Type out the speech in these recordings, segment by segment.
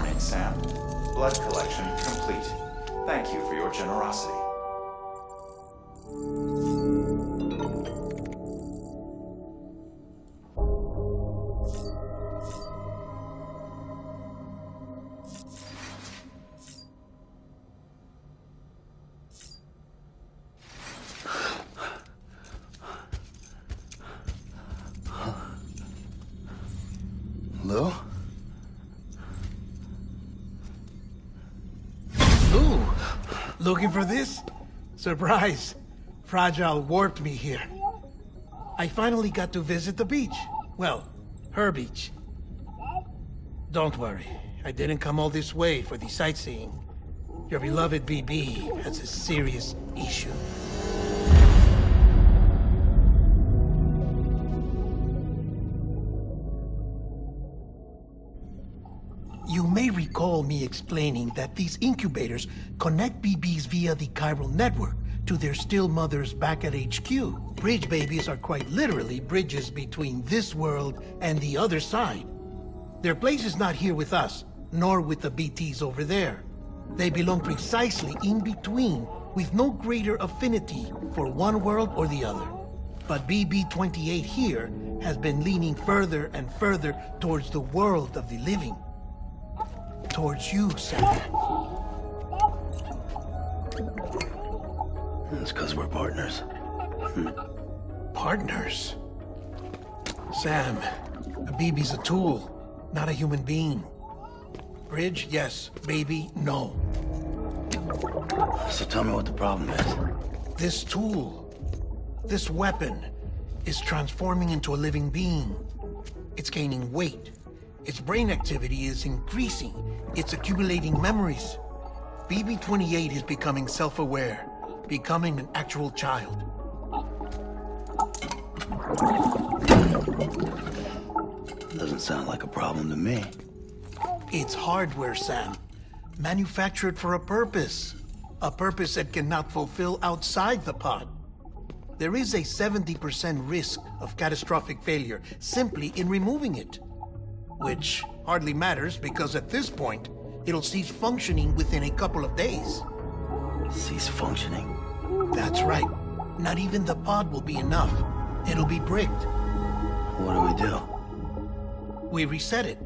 morning, Sam. Blood collection complete. Thank you for your generosity. Lou? Lou? Looking for this? Surprise. Fragile warped me here. I finally got to visit the beach. Well, her beach. Don't worry. I didn't come all this way for the sightseeing. Your beloved BB has a serious issue. You may recall me explaining that these incubators connect BBs via the chiral network to their still mothers back at HQ. Bridge babies are quite literally bridges between this world and the other side. Their place is not here with us, nor with the BTs over there. They belong precisely in between, with no greater affinity for one world or the other. But BB-28 here has been leaning further and further towards the world of the living. Towards you, Sam. That's because we're partners. Partners? Sam, a BB's a tool, not a human being. Bridge, yes. Baby, no. So tell me what the problem is. This tool, this weapon, is transforming into a living being. It's gaining weight. Its brain activity is increasing. It's accumulating memories. BB-28 is becoming self-aware, becoming an actual child. Doesn't sound like a problem to me. It's hardware, Sam. Manufactured for a purpose. A purpose that cannot fulfill outside the pod. There is a 70% risk of catastrophic failure simply in removing it. Which hardly matters because at this point, it'll cease functioning within a couple of days. Cease functioning? That's right. Not even the pod will be enough. It'll be bricked. What do we do? We reset it.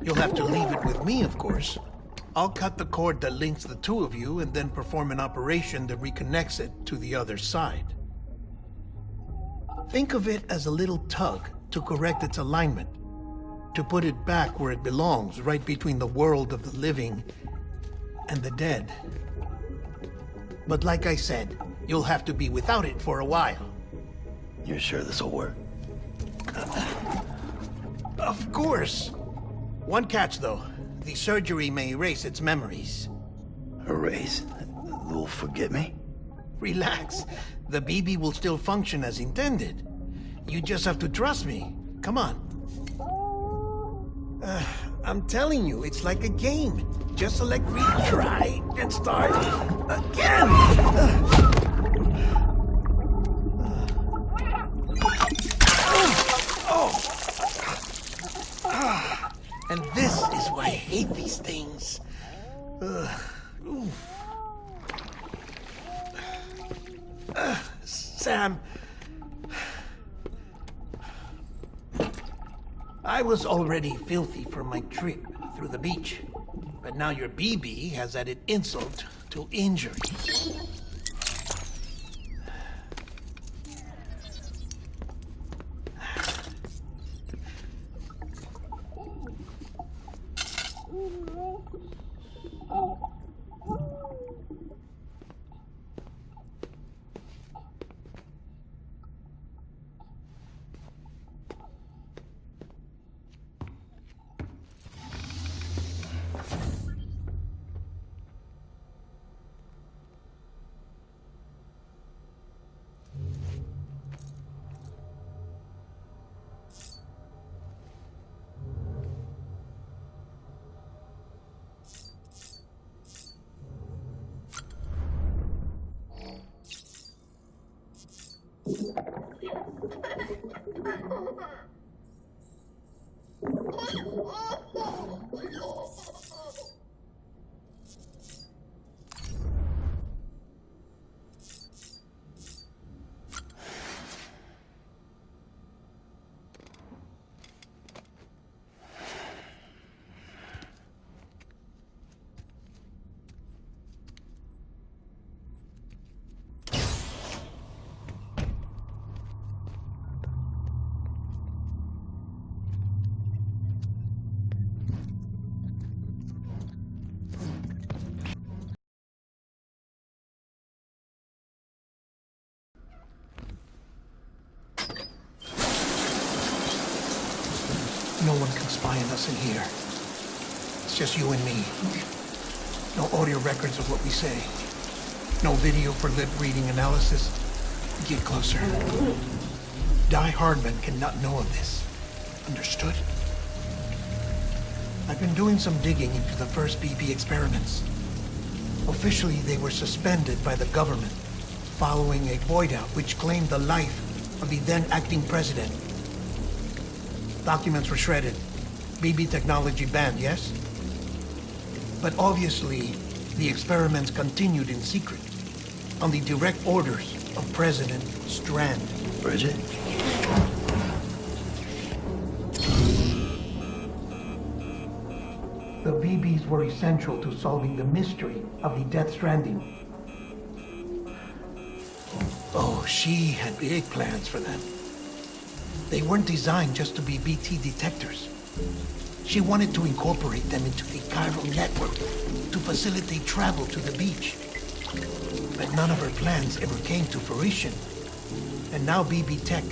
You'll have to leave it with me, of course. I'll cut the cord that links the two of you and then perform an operation that reconnects it to the other side. Think of it as a little tug to correct its alignment. To put it back where it belongs, right between the world of the living and the dead. But like I said, you'll have to be without it for a while. You're sure this'll work? Of course. One catch, though. The surgery may erase its memories. Erase? Will forget me? Relax. The BB will still function as intended. You just have to trust me. Come on. I'm telling you, it's like a game. Just select retry and start again. And this is why I hate these things. Sam, I was already filthy from my trip through the beach, but now your BB has added insult to injury. one can spy on us in here. It's just you and me. No audio records of what we say. No video for lip-reading analysis. Get closer. Die Hardman cannot know of this. Understood? I've been doing some digging into the first BB experiments. Officially, they were suspended by the government, following a void-out which claimed the life of the then-acting president. Documents were shredded. BB technology banned, yes? But obviously, the experiments continued in secret, on the direct orders of President Strand. Bridget? The BBs were essential to solving the mystery of the Death Stranding. Oh, she had big plans for them. They weren't designed just to be BT detectors. She wanted to incorporate them into the chiral network to facilitate travel to the beach. But none of her plans ever came to fruition. And now BB Tech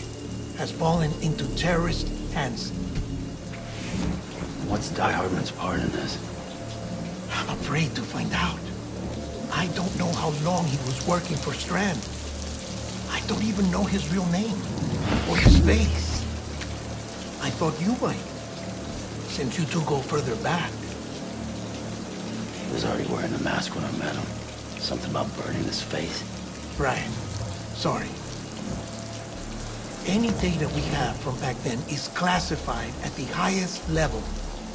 has fallen into terrorist hands. What's Die Hardman's part in this? I'm afraid to find out. I don't know how long he was working for Strand. I don't even know his real name or his face. I thought you might, since you two go further back. He was already wearing a mask when I met him. Something about burning his face. Right. Sorry. Any data we have from back then is classified at the highest level.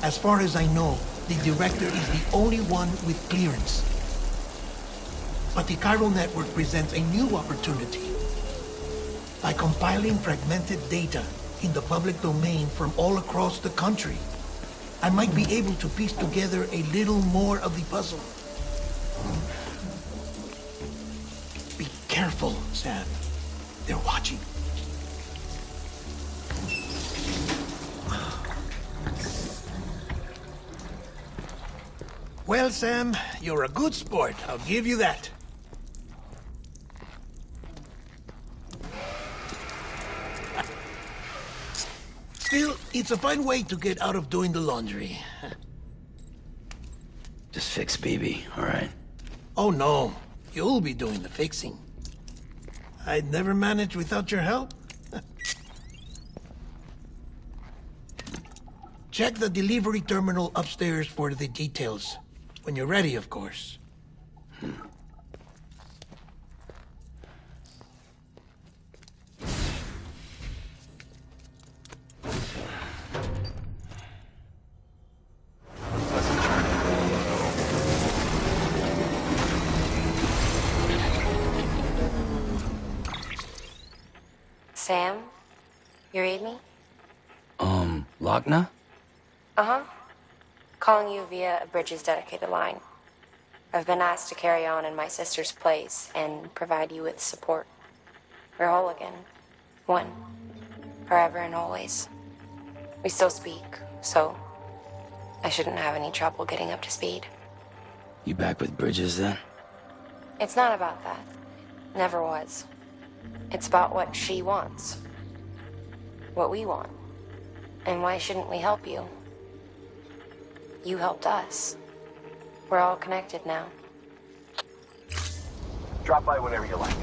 As far as I know, the director is the only one with clearance. But the chiral network presents a new opportunity. By compiling fragmented data in the public domain from all across the country, I might be able to piece together a little more of the puzzle. Be careful, Sam. They're watching. Well, Sam, you're a good sport. I'll give you that. Still, it's a fine way to get out of doing the laundry. Just fix BB, all right? Oh, no. You'll be doing the fixing. I'd never manage without your help. Check the delivery terminal upstairs for the details. When you're ready, of course. Sam? You read me? Lochna? Uh-huh. Calling you via a Bridges dedicated line. I've been asked to carry on in my sister's place and provide you with support. We're whole again. One. Forever and always. We still speak, so I shouldn't have any trouble getting up to speed. You back with Bridges then? It's not about that. Never was. It's about what she wants. What we want. And why shouldn't we help you? You helped us. We're all connected now. Drop by whenever you like.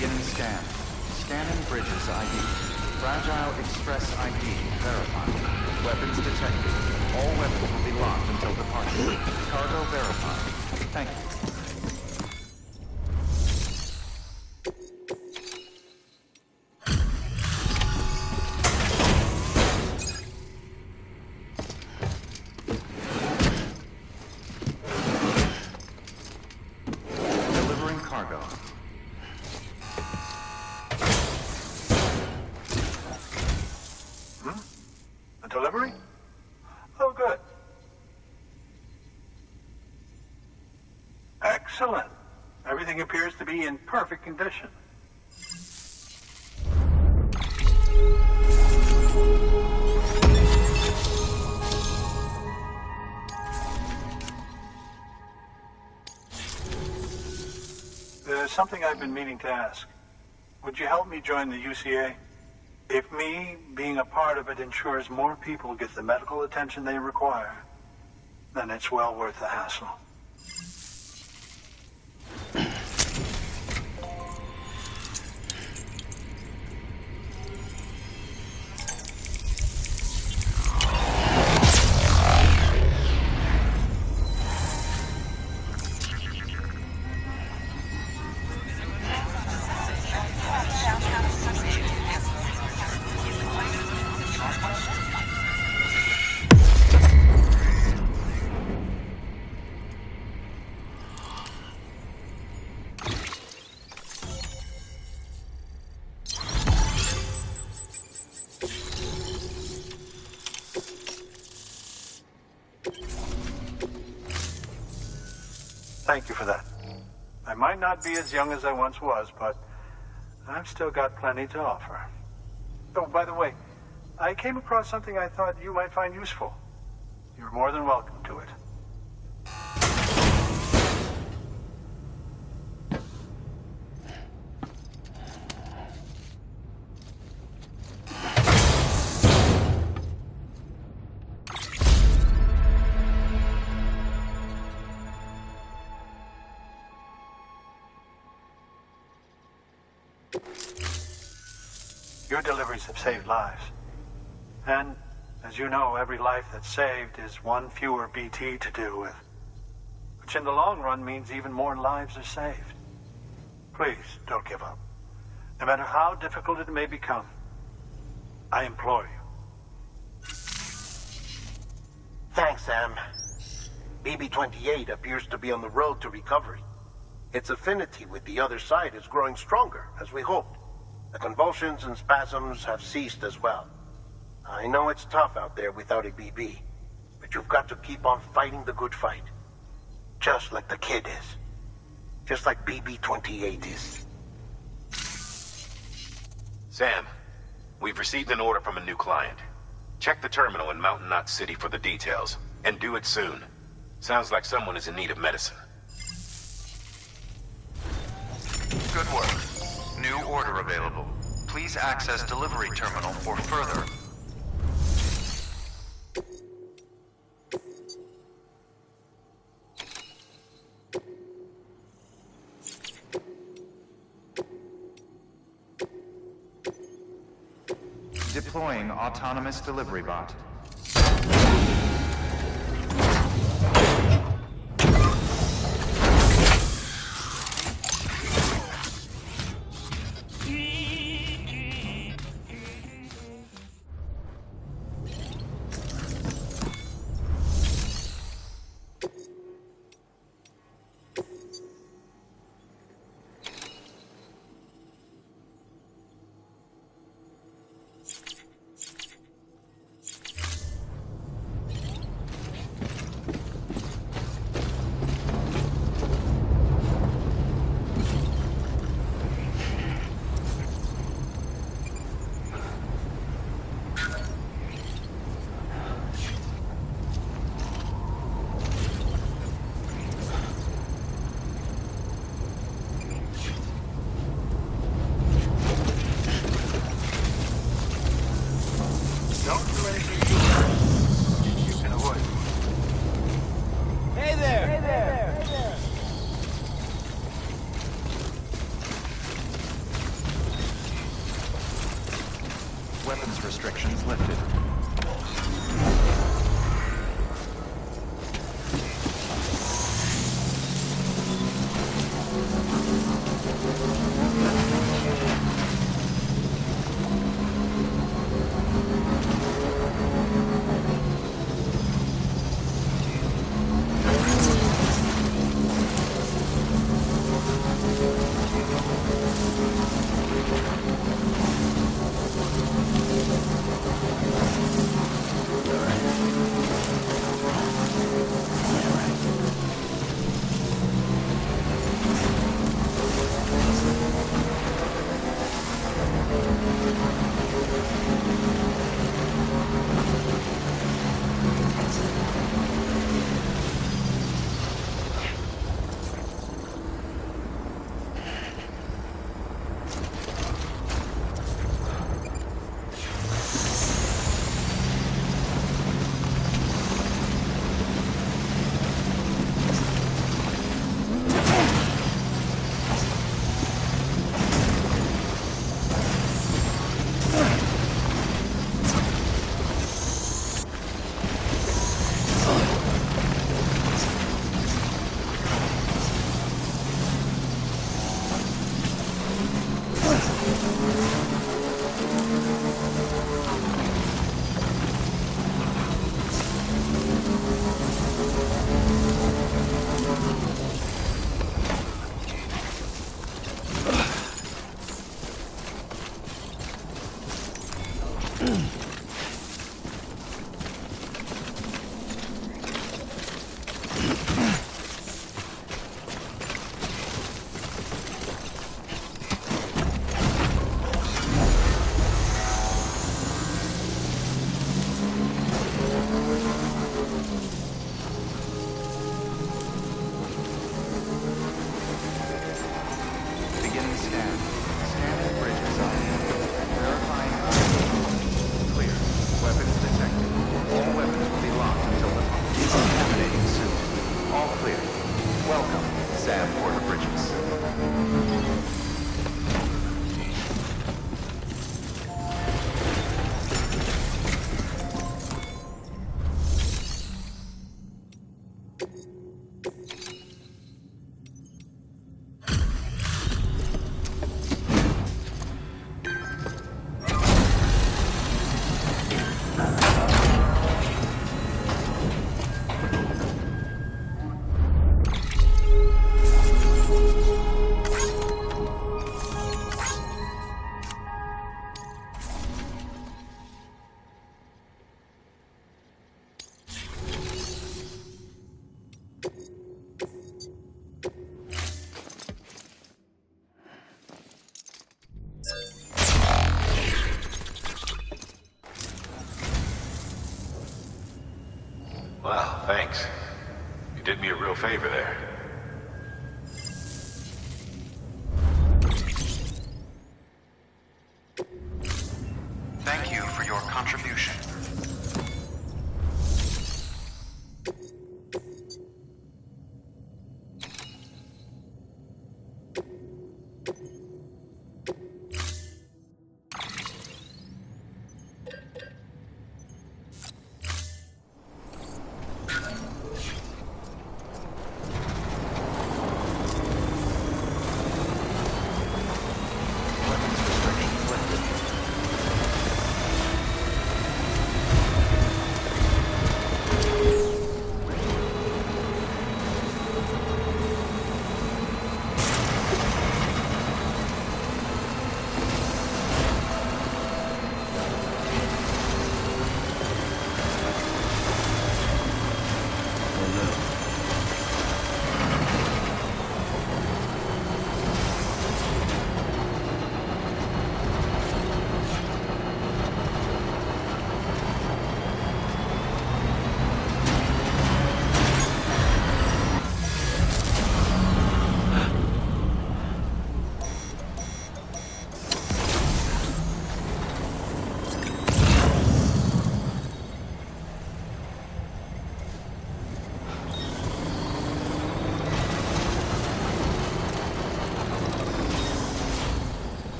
Beginning scan. Scanning bridges ID. Fragile Express ID verified. Weapons detected. All weapons will be locked until departure. Cargo verified. Thank you. Delivering cargo. A delivery? Oh, good. Excellent. Everything appears to be in perfect condition. There's something I've been meaning to ask. Would you help me join the UCA? If me being a part of it ensures more people get the medical attention they require, then it's well worth the hassle. Thank you for that. I might not be as young as I once was, but I've still got plenty to offer. Oh, by the way, I came across something I thought you might find useful. You're more than welcome to it. Your deliveries have saved lives. And, as you know, every life that's saved is one fewer BT to deal with. Which in the long run means even more lives are saved. Please, don't give up. No matter how difficult it may become, I implore you. Thanks, Sam. BB-28 appears to be on the road to recovery. Its affinity with the other side is growing stronger, as we hoped. The convulsions and spasms have ceased as well. I know it's tough out there without a BB, but you've got to keep on fighting the good fight. Just like the kid is. Just like BB-28 is. Sam, we've received an order from a new client. Check the terminal in Mountain Knot City for the details, and do it soon. Sounds like someone is in need of medicine. Good work. New order available. Please access delivery terminal for further. Deploying autonomous delivery bot. Weapons restrictions lifted. Beginning scan. Scanning bridges verifying clear. Weapons detected. All weapons will be locked until the decontaminating soon. All clear. Welcome, Sam Porter Bridges. Wow, thanks. You did me a real favor there. Thank you for your contribution. Weapons restrictions lifted.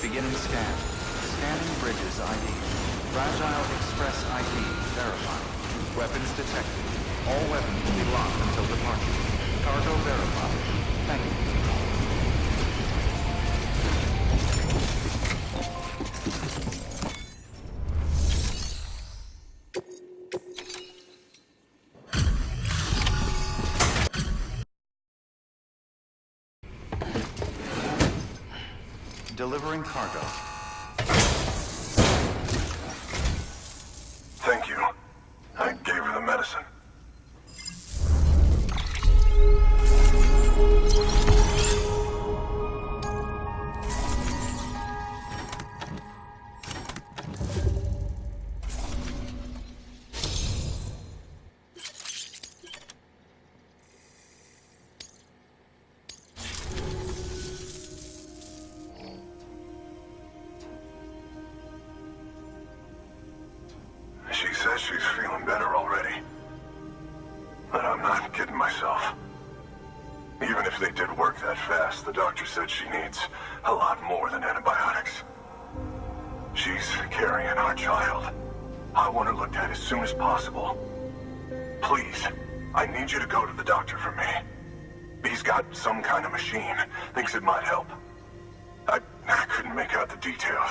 Beginning scan. Scanning bridges ID. Fragile Express ID verified. Weapons detected. All weapons will be locked until departure. Cargo verified. Thank you. Delivering cargo. Thank you. I gave her the medicine. She says she's feeling better already. But I'm not kidding myself. Even if they did work that fast, the doctor said she needs a lot more than antibiotics. She's carrying our child. I want her looked at as soon as possible. Please, I need you to go to the doctor for me. He's got some kind of machine. Thinks it might help. I couldn't make out the details.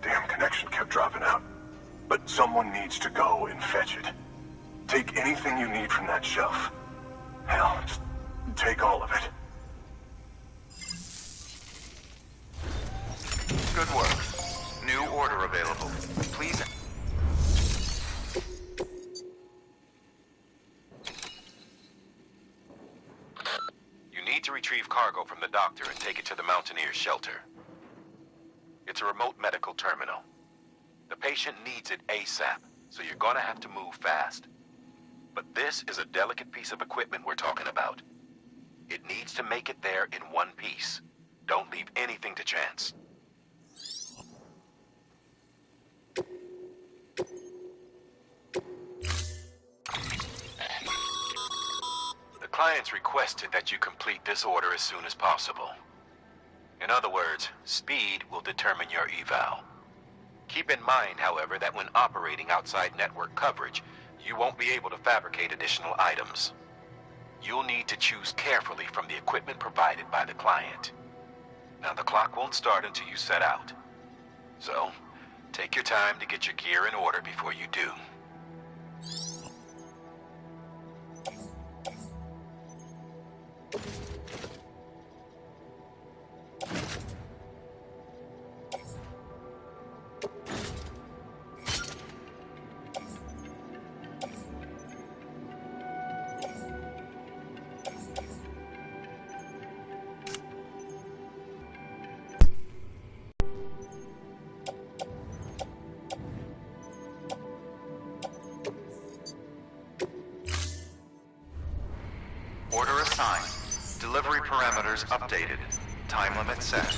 Damn connection kept dropping out. But someone needs to go and fetch it. Take anything you need from that shelf. Hell, just take all of it. Good work. New order available. Please. You need to retrieve cargo from the doctor and take it to the Mountaineers' shelter. It's a remote medical terminal. The patient needs it ASAP, so you're gonna have to move fast. But this is a delicate piece of equipment we're talking about. It needs to make it there in one piece. Don't leave anything to chance. The client's requested that you complete this order as soon as possible. In other words, speed will determine your eval. Keep in mind, however, that when operating outside network coverage, you won't be able to fabricate additional items. You'll need to choose carefully from the equipment provided by the client. Now, the clock won't start until you set out. So, take your time to get your gear in order before you do. Order assigned. Delivery parameters updated. Time limit set.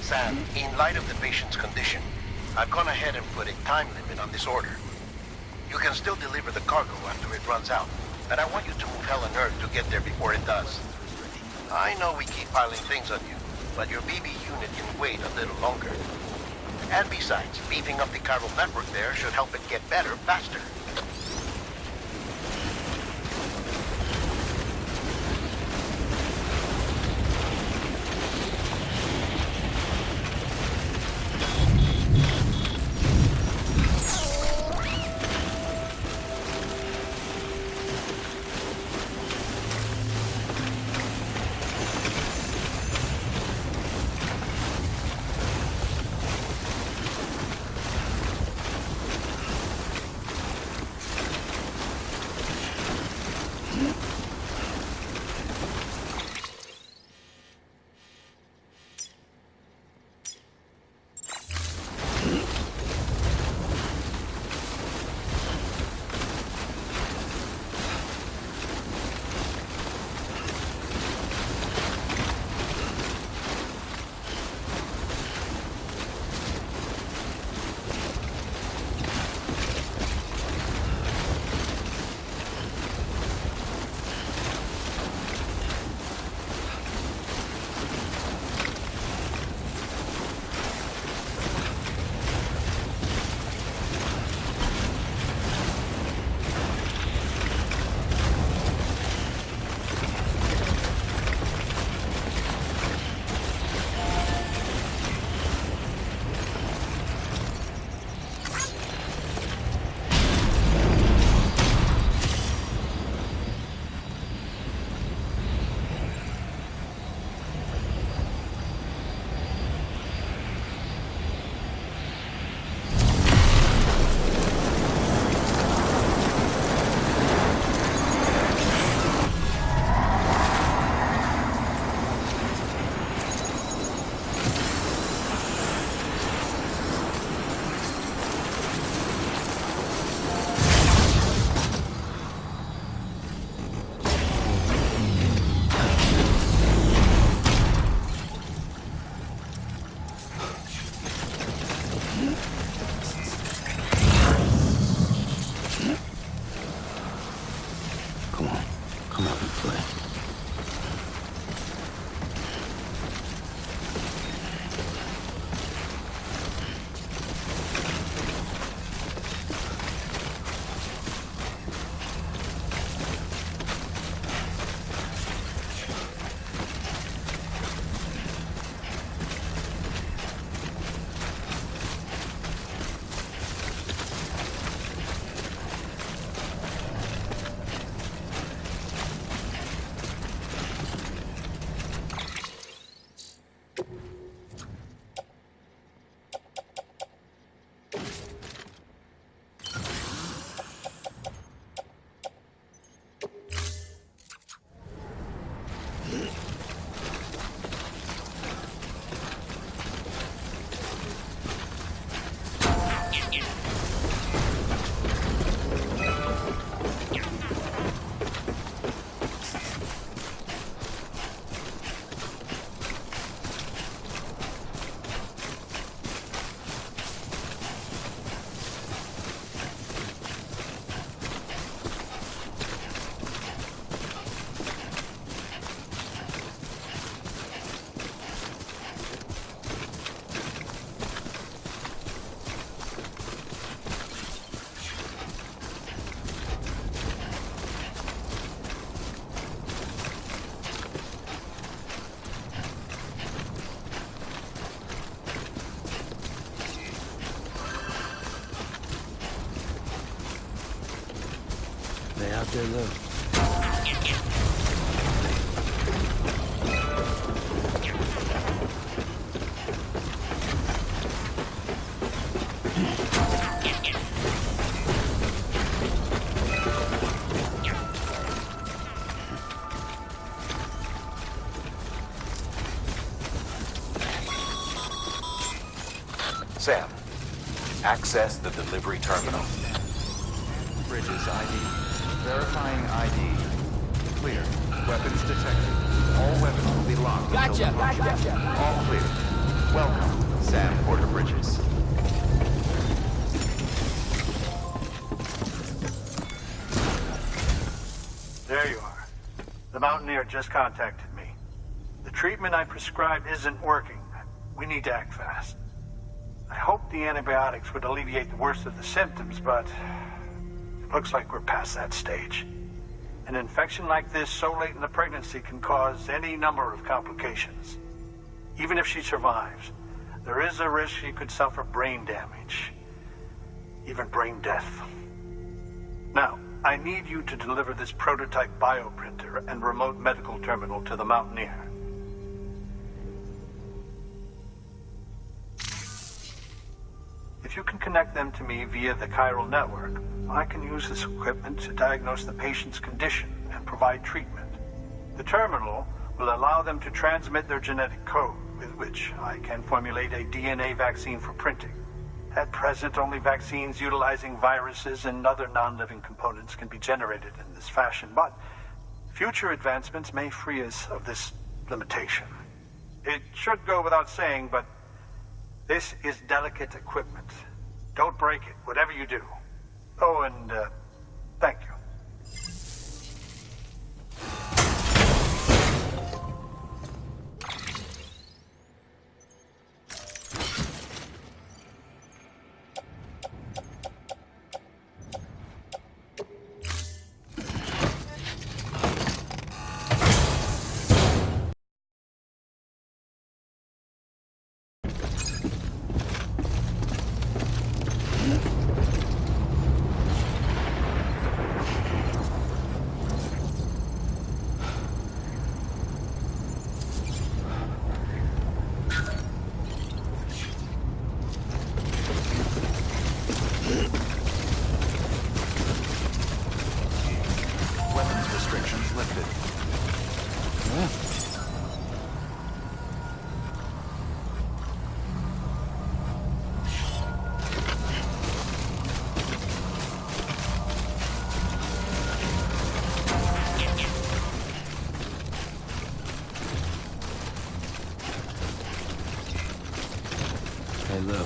Sam, in light of the patient's condition, I've gone ahead and put a time limit on this order. You can still deliver the cargo after it runs out, but I want you to move hell on Earth to get there before it does. I know we keep piling things on you, but your BB unit can wait a little longer. And besides, beefing up the chiral network there should help it get better faster. out there, Lou? Sam, access the delivery terminal. Bridges ID. Verifying ID. Clear. Weapons detected. All weapons will be locked until departure. All clear. Welcome, Sam Porter Bridges. There you are. The Mountaineer just contacted me. The treatment I prescribed isn't working. We need to act fast. I hope the antibiotics would alleviate the worst of the symptoms, but it looks like we're past that stage. An infection like this so late in the pregnancy can cause any number of complications. Even if she survives, there is a risk she could suffer brain damage, even brain death. Now, I need you to deliver this prototype bioprinter and remote medical terminal to the Mountaineer. If you can connect them to me via the chiral network, I can use this equipment to diagnose the patient's condition and provide treatment. The terminal will allow them to transmit their genetic code, with which I can formulate a DNA vaccine for printing. At present, only vaccines utilizing viruses and other non-living components can be generated in this fashion, but future advancements may free us of this limitation. It should go without saying, but this is delicate equipment. Don't break it, whatever you do. Oh, and thank you. Weapons restrictions lifted. Hey, Lou.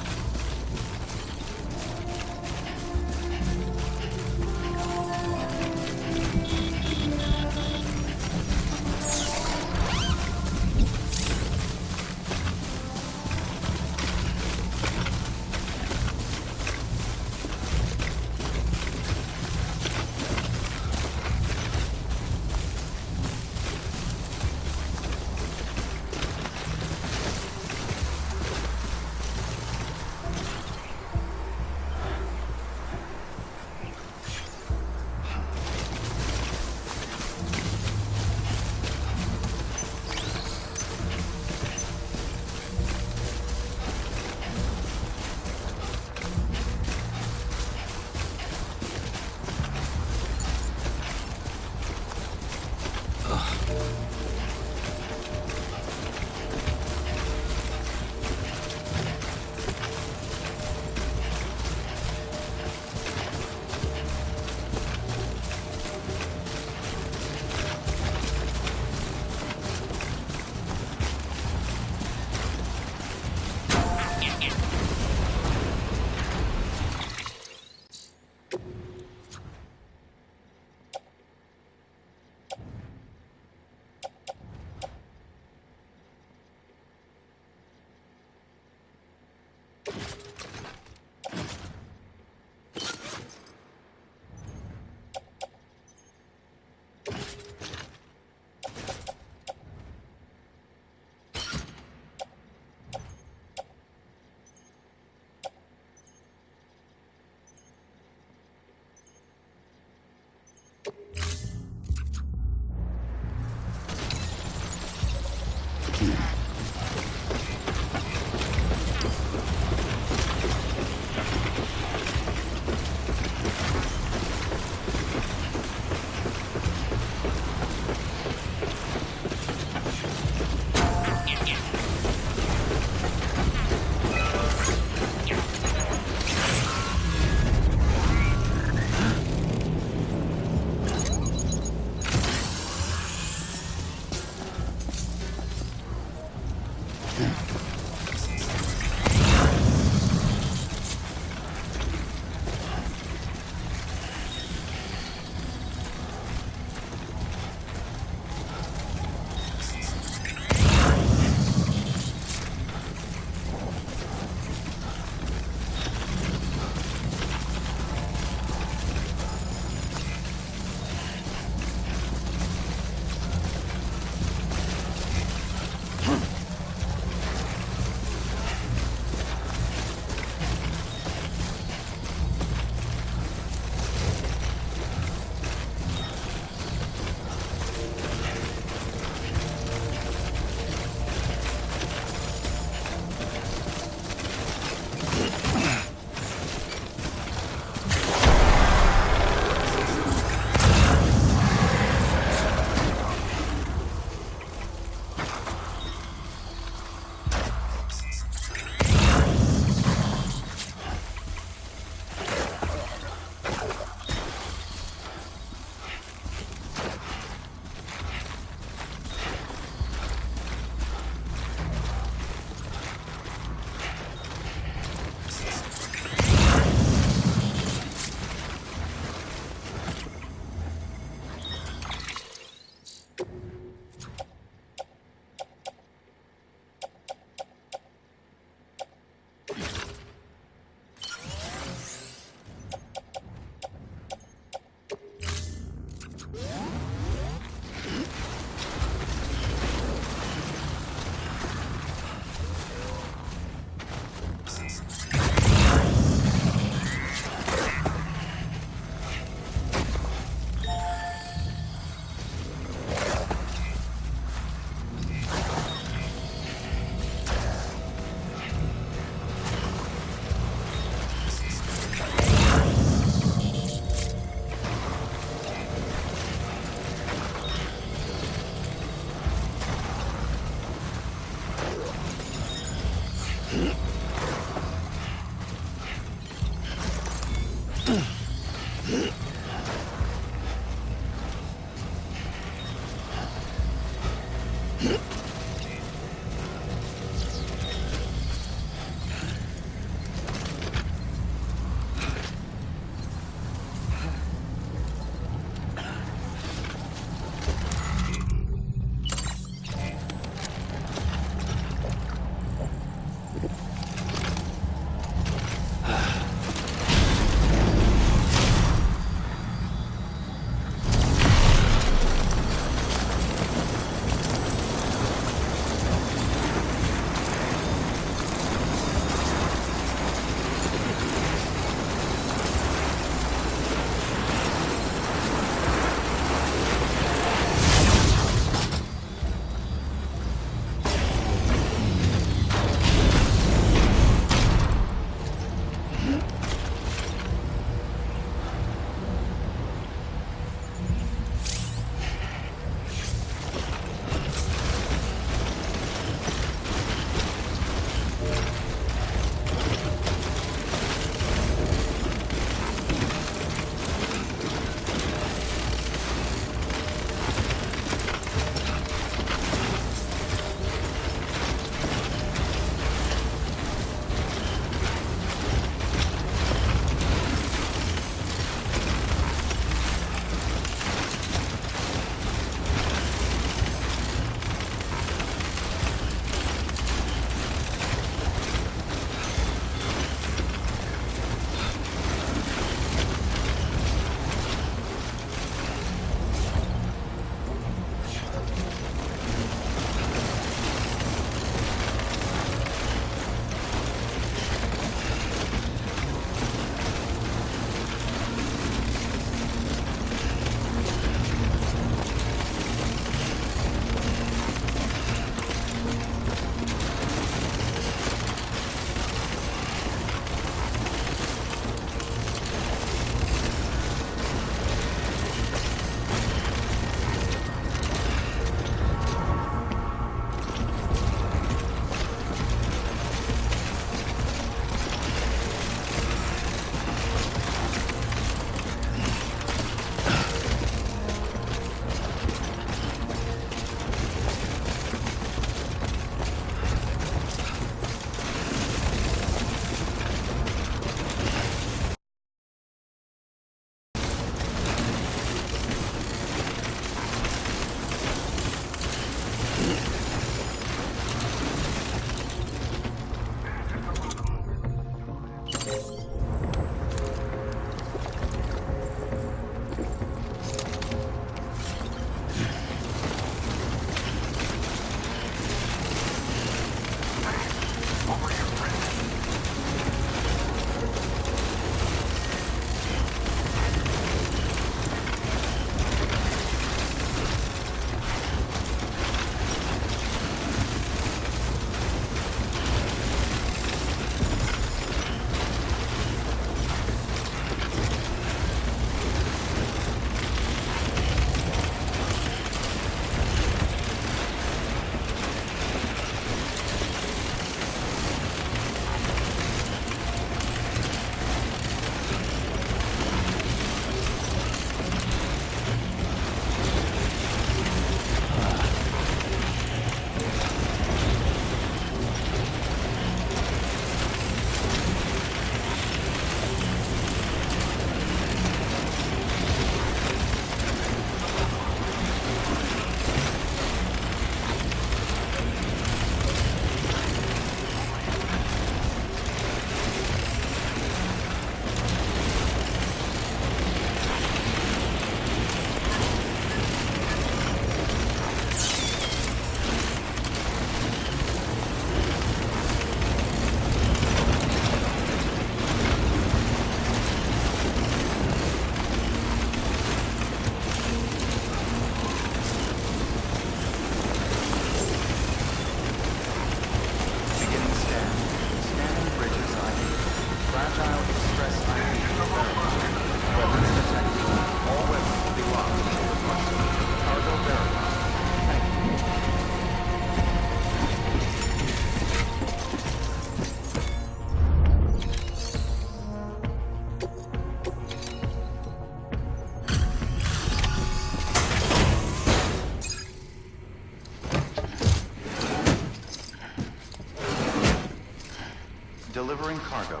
Delivering cargo.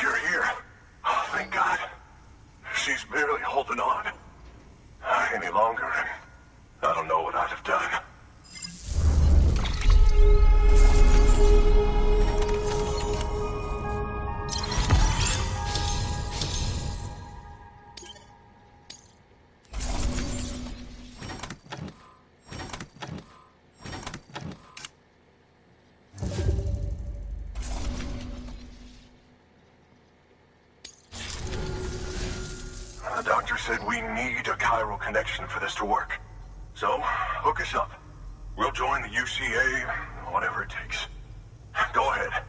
You're here. Oh, thank God. She's barely holding on. Any longer, and I don't know what I'd have done. The doctor said we need a chiral connection for this to work. So, hook us up. We'll join the UCA, whatever it takes. Go ahead.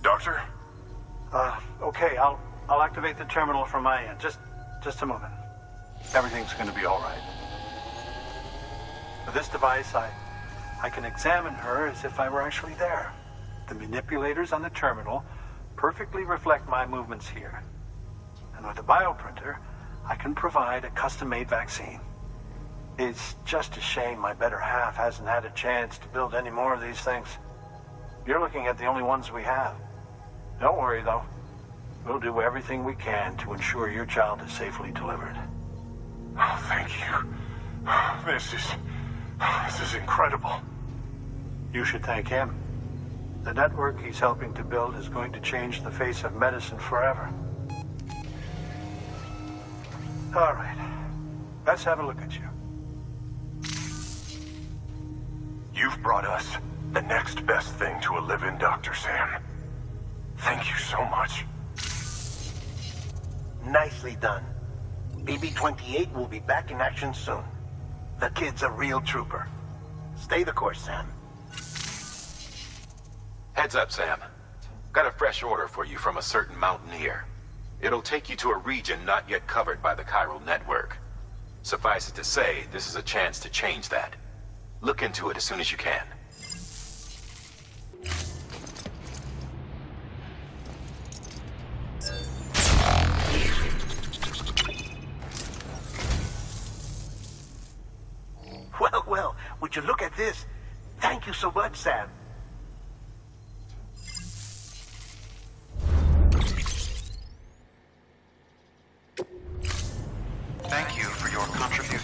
Doctor? Okay, I'll activate the terminal from my end. Just a moment. Everything's gonna be all right. With this device, I can examine her as if I were actually there. The manipulators on the terminal perfectly reflect my movements here. And with the bioprinter, I can provide a custom-made vaccine. It's just a shame my better half hasn't had a chance to build any more of these things. You're looking at the only ones we have. Don't worry, though. We'll do everything we can to ensure your child is safely delivered. Oh, thank you. This is incredible. You should thank him. The network he's helping to build is going to change the face of medicine forever. All right. Let's have a look at you. You've brought us the next best thing to a live-in, Dr. Sam. Thank you so much. Nicely done. BB-28 will be back in action soon. The kid's a real trooper. Stay the course, Sam. Heads up, Sam. Got a fresh order for you from a certain mountaineer. It'll take you to a region not yet covered by the chiral network. Suffice it to say, this is a chance to change that. Look into it as soon as you can. Well, would you look at this? Thank you so much, Sam. Thank you for your contribution.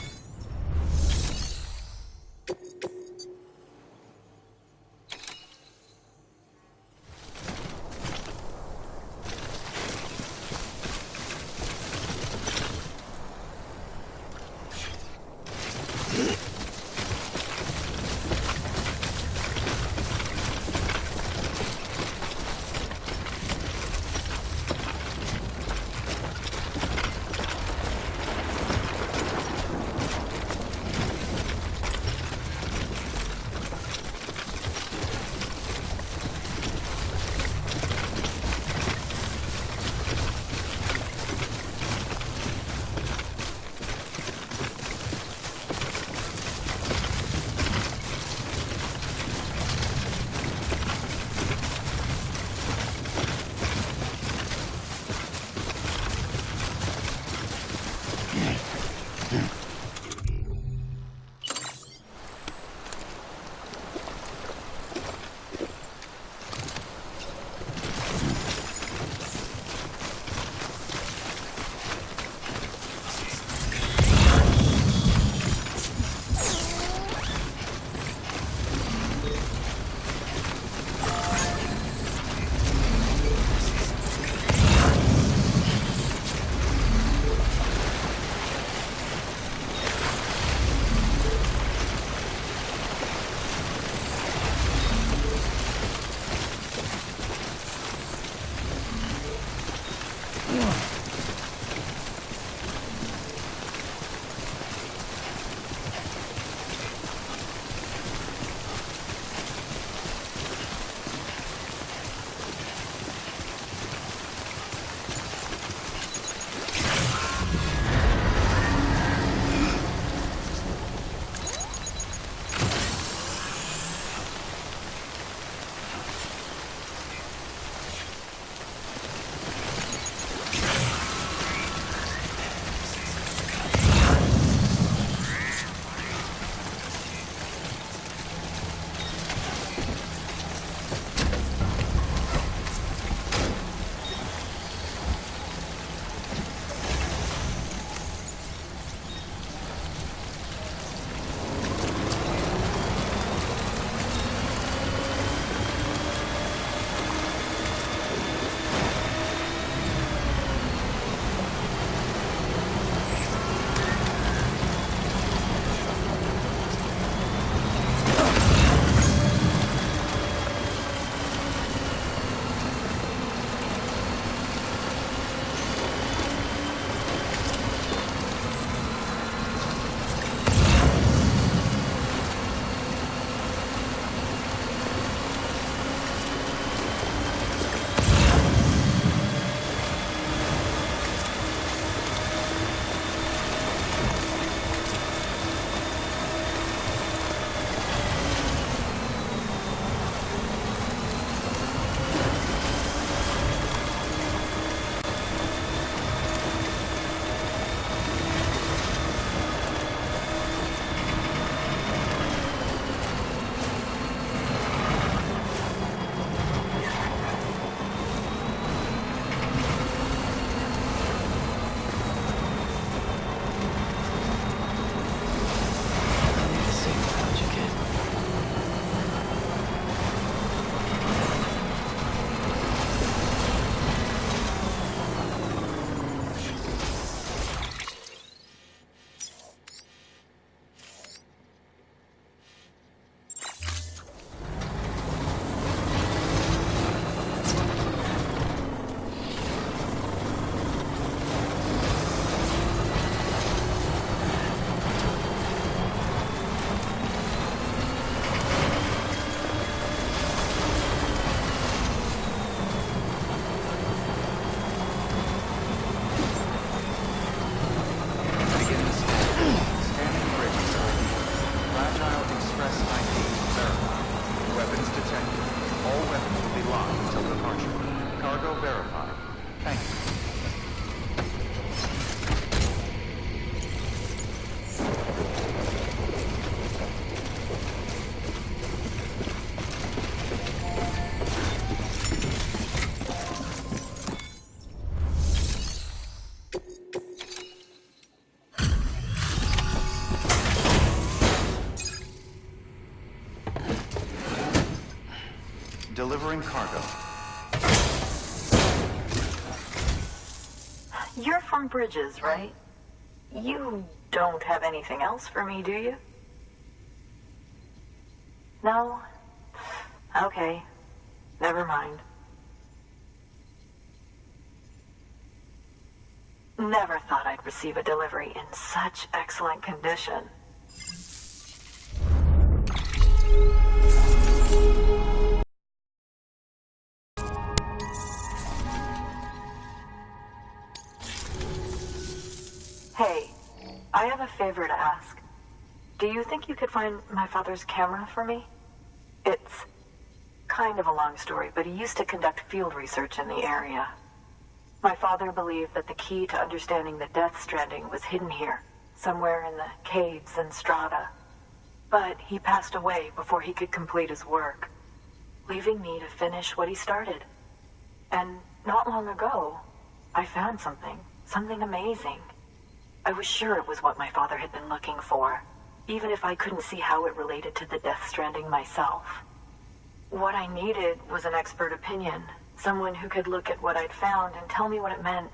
Cargo verified. Thank you. Delivering cargo. You're from Bridges, right? You don't have anything else for me, do you? No? Okay. Never mind. Never thought I'd receive a delivery in such excellent condition. Hey, I have a favor to ask. Do you think you could find my father's camera for me? It's kind of a long story, but he used to conduct field research in the area. My father believed that the key to understanding the Death Stranding was hidden here, somewhere in the caves and strata. But he passed away before he could complete his work, leaving me to finish what he started. And not long ago, I found something amazing. I was sure it was what my father had been looking for, even if I couldn't see how it related to the Death Stranding myself. What I needed was an expert opinion, someone who could look at what I'd found and tell me what it meant.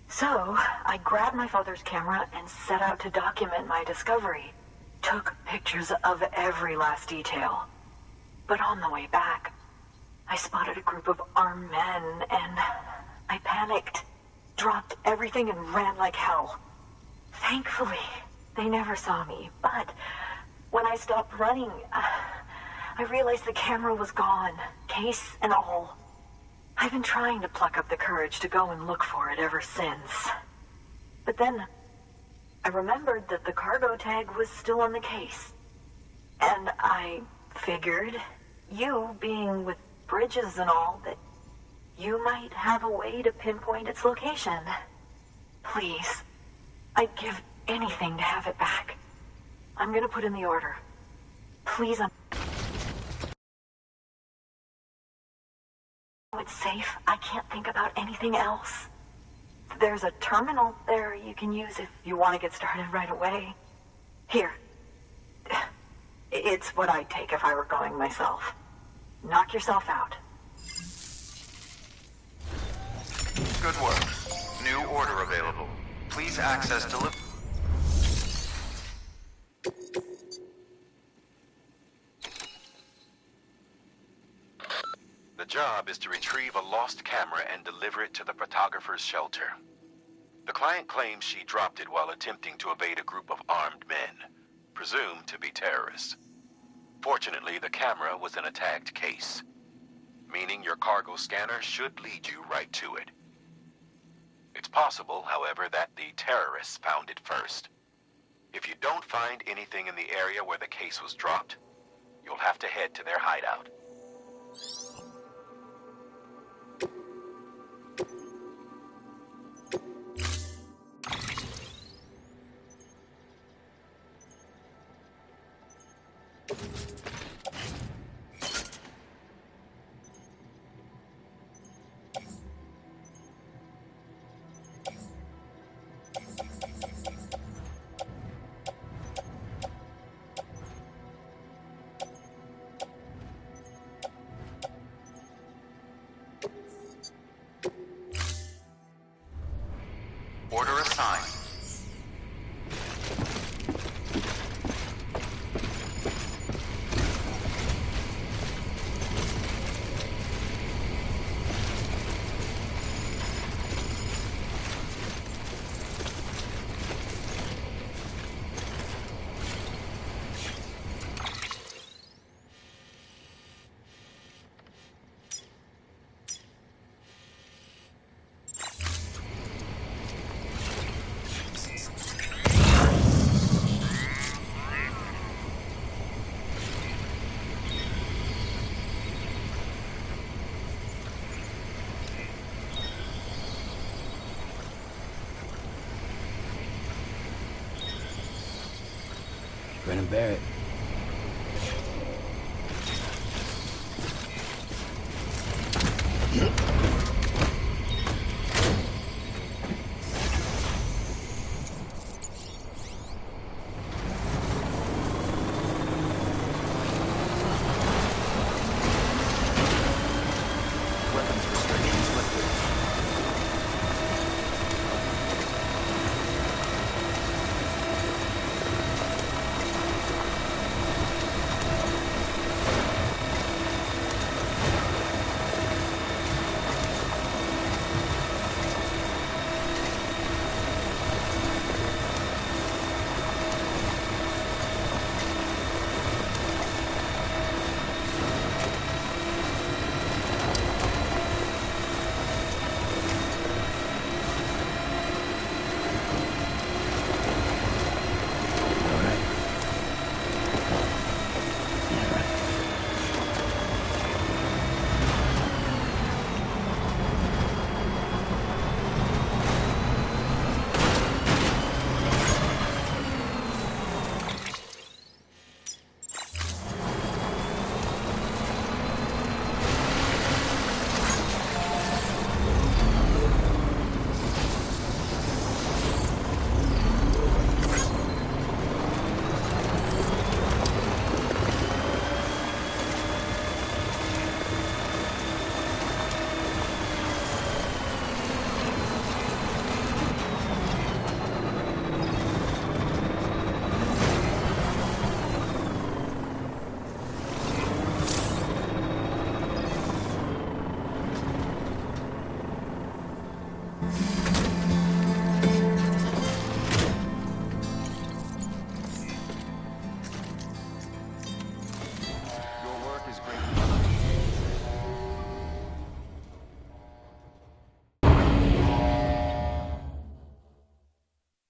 So, I grabbed my father's camera and set out to document my discovery. Took pictures of every last detail. But on the way back, I spotted a group of armed men and I panicked. Dropped everything and ran like hell. Thankfully, they never saw me, but when I stopped running, I realized the camera was gone, case and all. I've been trying to pluck up the courage to go and look for it ever since. But then, I remembered that the cargo tag was still on the case. And I figured, you being with Bridges and all, that you might have a way to pinpoint its location. Please, I'd give anything to have it back. I'm gonna put in the order. Please, it's safe. I can't think about anything else. There's a terminal there you can use if you want to get started right away. Here. It's what I'd take if I were going myself. Knock yourself out. Good work. New order available. Please access delivery. The job is to retrieve a lost camera and deliver it to the photographer's shelter. The client claims she dropped it while attempting to evade a group of armed men, presumed to be terrorists. Fortunately, the camera was in a tagged case, meaning your cargo scanner should lead you right to it. It's possible, however, that the terrorists found it first. If you don't find anything in the area where the case was dropped, you'll have to head to their hideout. can't bear it. Weapons restrictions lifted. Alright. Yeah, right.